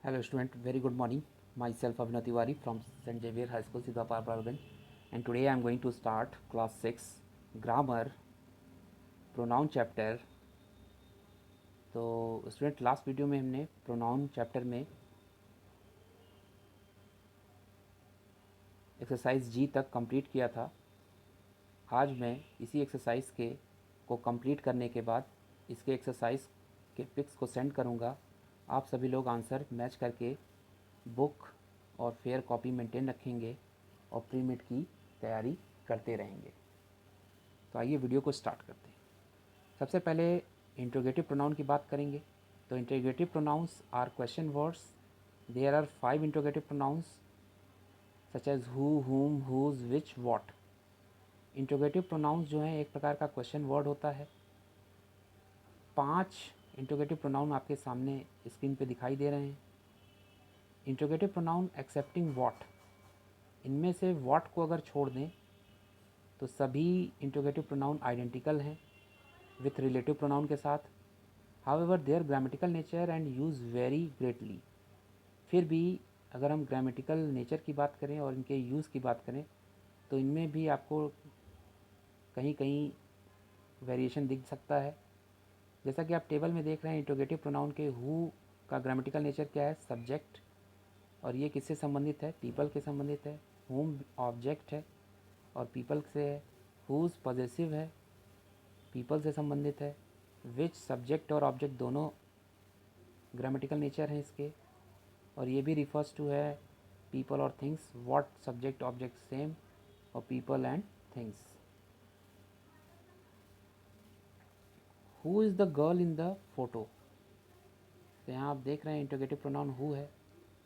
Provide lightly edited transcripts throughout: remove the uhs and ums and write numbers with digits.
Hello student, very good morning. Myself Abhinav Tiwari from St. Xavier High School, Sidhapar, Parvin, and today I am going to start class 6 grammar pronoun chapter. तो student last video में हमने pronoun chapter में exercise जी तक complete किया था। आज मैं इसी एक्सरसाइज के को कंप्लीट करने के बाद इसके एक्सरसाइज के पिक्स को सेंड करूँगा। आप सभी लोग आंसर मैच करके बुक और फेयर कॉपी मेंटेन रखेंगे और प्री मिड की तैयारी करते रहेंगे। तो आइए वीडियो को स्टार्ट करते हैं। सबसे पहले इंट्रोगेटिव प्रोनाउन की बात करेंगे। तो interrogative pronouns are question words. There are 5 interrogative pronouns such as who, whom, whose, which, what। Interrogative pronouns जो है एक प्रकार का क्वेश्चन वर्ड होता है। 5 इंट्रोगेटिव प्रोनाउन आपके सामने स्क्रीन पे दिखाई दे रहे हैं। इंट्रोगेटिव प्रोनाउन एक्सेप्टिंग व्हाट, इनमें से व्हाट को अगर छोड़ दें तो सभी इंट्रोगेटिव प्रोनाउन आइडेंटिकल हैं विथ रिलेटिव प्रोनाउन के साथ। However their grammatical nature and use vary greatly. फिर भी अगर हम ग्रामेटिकल नेचर की बात करें और इनके यूज़ की बात करें तो इनमें भी आपको कहीं कहीं वेरिएशन दिख सकता है। जैसा कि आप टेबल में देख रहे हैं, इंट्रोगेटिव प्रोनाउन के हु का ग्रामेटिकल नेचर क्या है? सब्जेक्ट। और ये किससे संबंधित है? पीपल के संबंधित है। होम ऑब्जेक्ट है और पीपल से है। हुज पॉजेसिव है, पीपल से संबंधित है। विच सब्जेक्ट और ऑब्जेक्ट दोनों ग्रामेटिकल नेचर हैं इसके। और ये भी रिफर्स टू है पीपल और things. What subject object same और people and things. Who is the girl in the photo? तो यहाँ आप देख रहे हैं इंट्रोगेटिव प्रोनाउन हु है।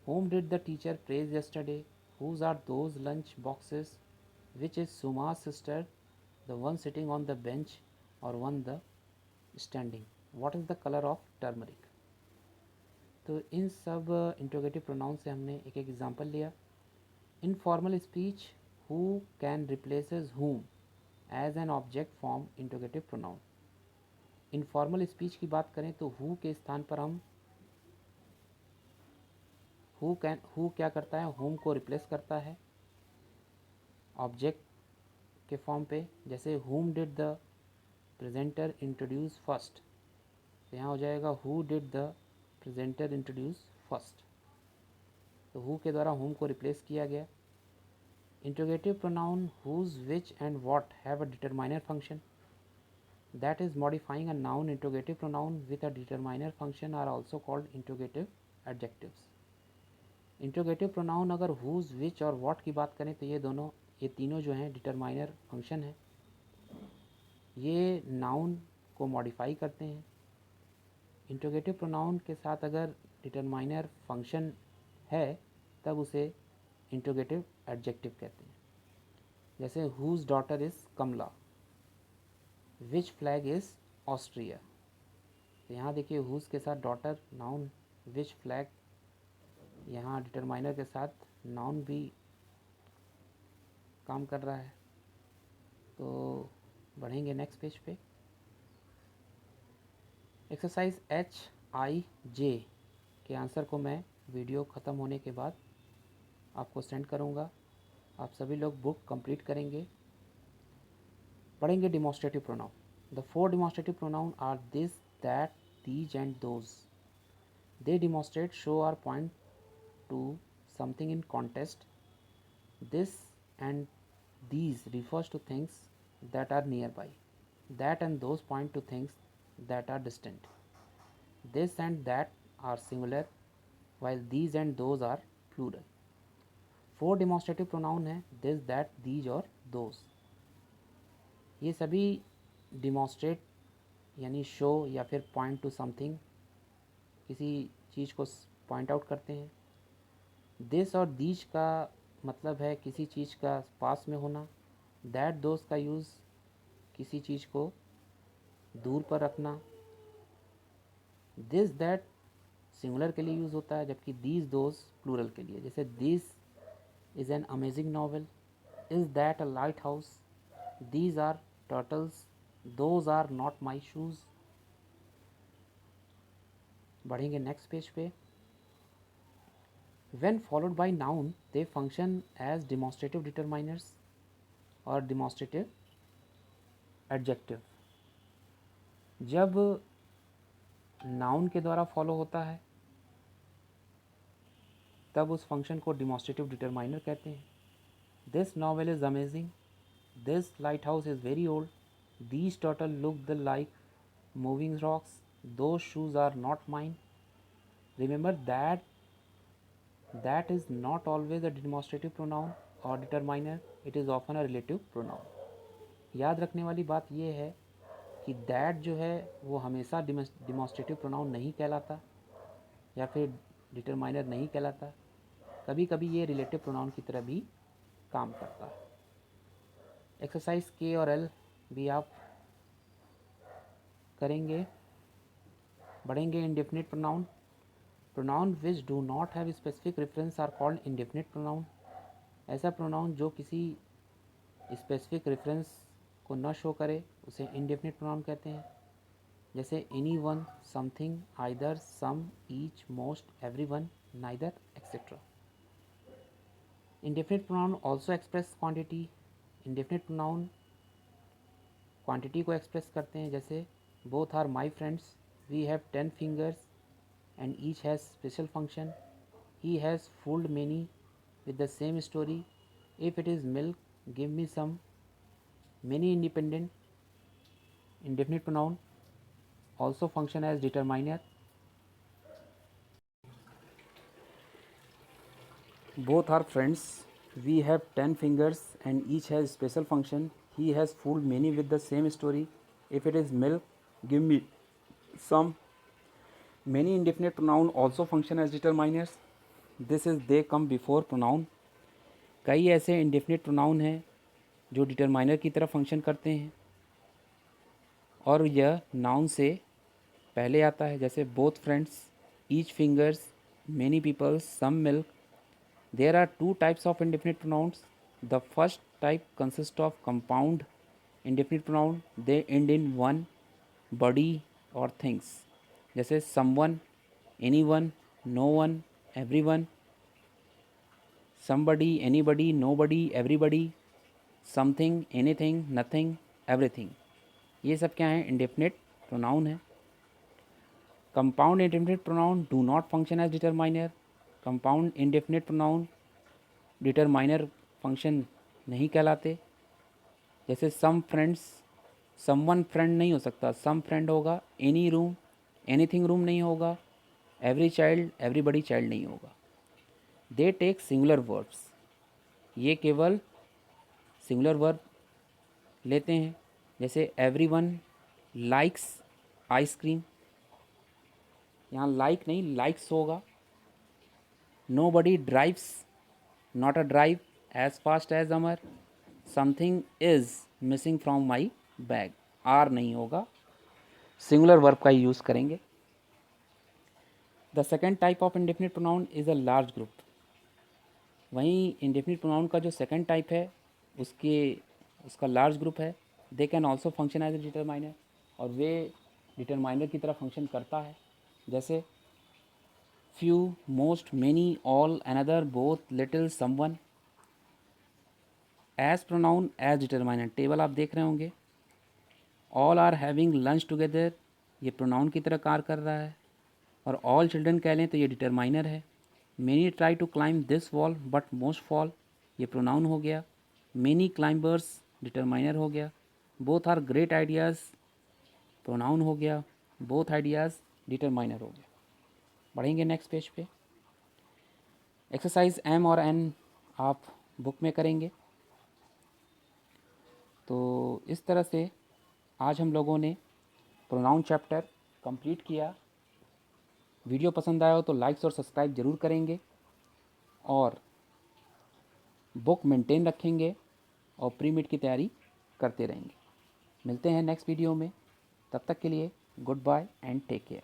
Whom did the teacher praise yesterday? Whose are those lunch boxes? Which is Suma's sister, the one sitting on the bench or one the standing? What is the color of turmeric? तो इन सब interrogative pronoun से हमने एक एक example लिया। Informal speech who can replaces whom as an object form interrogative pronoun. Informal speech की बात करें तो हु के स्थान पर हम हु क्या करता है? होम को रिप्लेस करता है ऑब्जेक्ट के फॉर्म पे। जैसे whom did the presenter introduce first, तो यहाँ हो जाएगा who did the presenter introduce first. तो हु के द्वारा होम को रिप्लेस किया गया। Interrogative pronoun whose, which and what have a determiner function that is modifying a noun. Interrogative pronoun with a determiner function are also called interrogative adjectives. Interrogative pronoun अगर whose, which और what की बात करें तो ये तीनों जो हैं डिटरमाइनर फंक्शन है। ये नाउन को मॉडिफाई करते हैं। इंट्रोगेटिव प्रोनाउन के साथ अगर डिटरमाइनर फंक्शन है तब उसे इंट्रोगेटिव एडजेक्टिव कहते हैं। जैसे whose daughter is Kamala, which flag is Austria. तो यहाँ देखिए हुज के साथ डॉटर नाउन, विच फ्लैग यहाँ डिटरमाइनर के साथ नाउन भी काम कर रहा है। तो बढ़ेंगे नेक्स्ट पेज पे। एक्सरसाइज HIJ के आंसर को मैं वीडियो ख़त्म होने के बाद आपको सेंड करूँगा। आप सभी लोग बुक कंप्लीट करेंगे। पढ़ेंगे demonstrative pronoun. The 4 demonstrative pronoun are this, that, these and those. They demonstrate, show और point to something in context. This and these refers to things that are nearby. That and those point to things that are distant. This and that are singular while these and those are plural. 4 demonstrative pronoun हैं this, that, these और those। ये सभी demonstrate यानी show या फिर point to something, किसी चीज़ को point out करते हैं। this और these का मतलब है किसी चीज़ का पास में होना। that, those का यूज़ किसी चीज़ को दूर पर रखना। दिस दैट सिंगुलर के लिए यूज़ होता है, जबकि दीज दोज प्लूरल के लिए। जैसे this is an amazing novel, is that a light house, these are turtles, those are not my shoes. बढ़ेंगे नेक्स्ट पेज पे। When followed by noun, they function as demonstrative determiners और demonstrative adjective. जब noun के द्वारा follow होता है तब उस फंक्शन को डिमॉन्स्ट्रेटिव डिटरमाइनर कहते हैं. This novel is amazing. This light house is very old. These turtle look the like moving rocks. Those shoes are not mine. Remember that is not always a demonstrative pronoun or determiner. It is often a relative pronoun. याद रखने वाली बात यह है कि that जो है वो हमेशा डिमॉन्स्ट्रेटिव प्रोनाउन नहीं कहलाता या फिर डिटरमाइनर नहीं कहलाता. कभी कभी ये रिलेटिव प्रोनाउन की तरह भी काम करता है. एक्सरसाइज के और एल भी आप करेंगे. बढ़ेंगे indefinite pronoun. Pronoun which do not have specific reference are called indefinite pronoun. ऐसा प्रोनाउन जो किसी स्पेसिफिक रेफरेंस को न शो करे उसे इंडेफिनिट प्रोनाउन कहते हैं. जैसे anyone, something, either, some, each, most, everyone, neither, etcetera. Indefinite pronoun also express quantity. Indefinite pronoun quantity को एक्सप्रेस करते हैं. जैसे both are my friends. We have 10 fingers and each has special function. He has fooled many with the same story. If it is milk, give me some. Many independent. Indefinite pronoun also function as determiner. Both are friends. We have 10 fingers and each has special function. He has fooled many with the same story. If it is milk, give me some. Many indefinite pronoun also function as determiners. This is they come before pronoun. कई ऐसे indefinite pronoun हैं जो determiner की तरह function करते हैं और यह नाउन से पहले आता है. जैसे both friends, each fingers, many peoples, some milk. There are 2 types of indefinite pronouns. The first type consists of compound indefinite pronoun. They end in one, body or things. जैसे someone, anyone, no one, everyone, somebody, anybody, nobody, everybody, something, anything, nothing, everything. ये सब क्या है? Indefinite pronoun है. Compound indefinite pronoun do not function as determiner. Compound indefinite pronoun determiner function नहीं कहलाते. जैसे some friends, someone friend नहीं हो सकता, सम फ्रेंड होगा. एनी रूम, एनीथिंग रूम नहीं होगा. एवरी चाइल्ड, एवरीबडी चाइल्ड नहीं होगा. They take singular verbs. ये केवल सिंगुलर वर्ब लेते हैं. जैसे एवरीवन लाइक्स आइसक्रीम. यहाँ लाइक नहीं, लाइक्स होगा. Nobody drives, not a drive as fast as Amar. Something is missing from my bag. Are नहीं होगा. सिंगुलर वर्ब का यूज़ करेंगे. The second type of indefinite pronoun is a large group. वहीं indefinite pronoun का जो second type है उसका large group है. They can also function as a determiner. और वे डिटरमाइनर की तरह फंक्शन करता है. जैसे few, most, many, all, another, both, little, someone. As pronoun as determiner. Table आप देख रहे होंगे. All are having lunch together. ये प्रोनाउन की तरह कार्य कर रहा है. और ऑल चिल्ड्रन कह लें तो ये डिटरमाइनर है. Many try to climb this wall but most fall. ये प्रोनाउन हो गया. मेनी क्लाइंबर्स डिटरमाइनर हो गया. Both are great ideas pronoun हो गया. बोथ आइडियाज़ डिटरमाइनर हो गया. बढ़ेंगे नेक्स्ट पेज पे. एक्सरसाइज एम और एन आप बुक में करेंगे. तो इस तरह से आज हम लोगों ने प्रोनाउन चैप्टर कंप्लीट किया. वीडियो पसंद आया हो तो लाइक्स और सब्सक्राइब ज़रूर करेंगे और बुक मेंटेन रखेंगे और प्री मिड की तैयारी करते रहेंगे. मिलते हैं नेक्स्ट वीडियो में. तब तक के लिए goodbye and take care.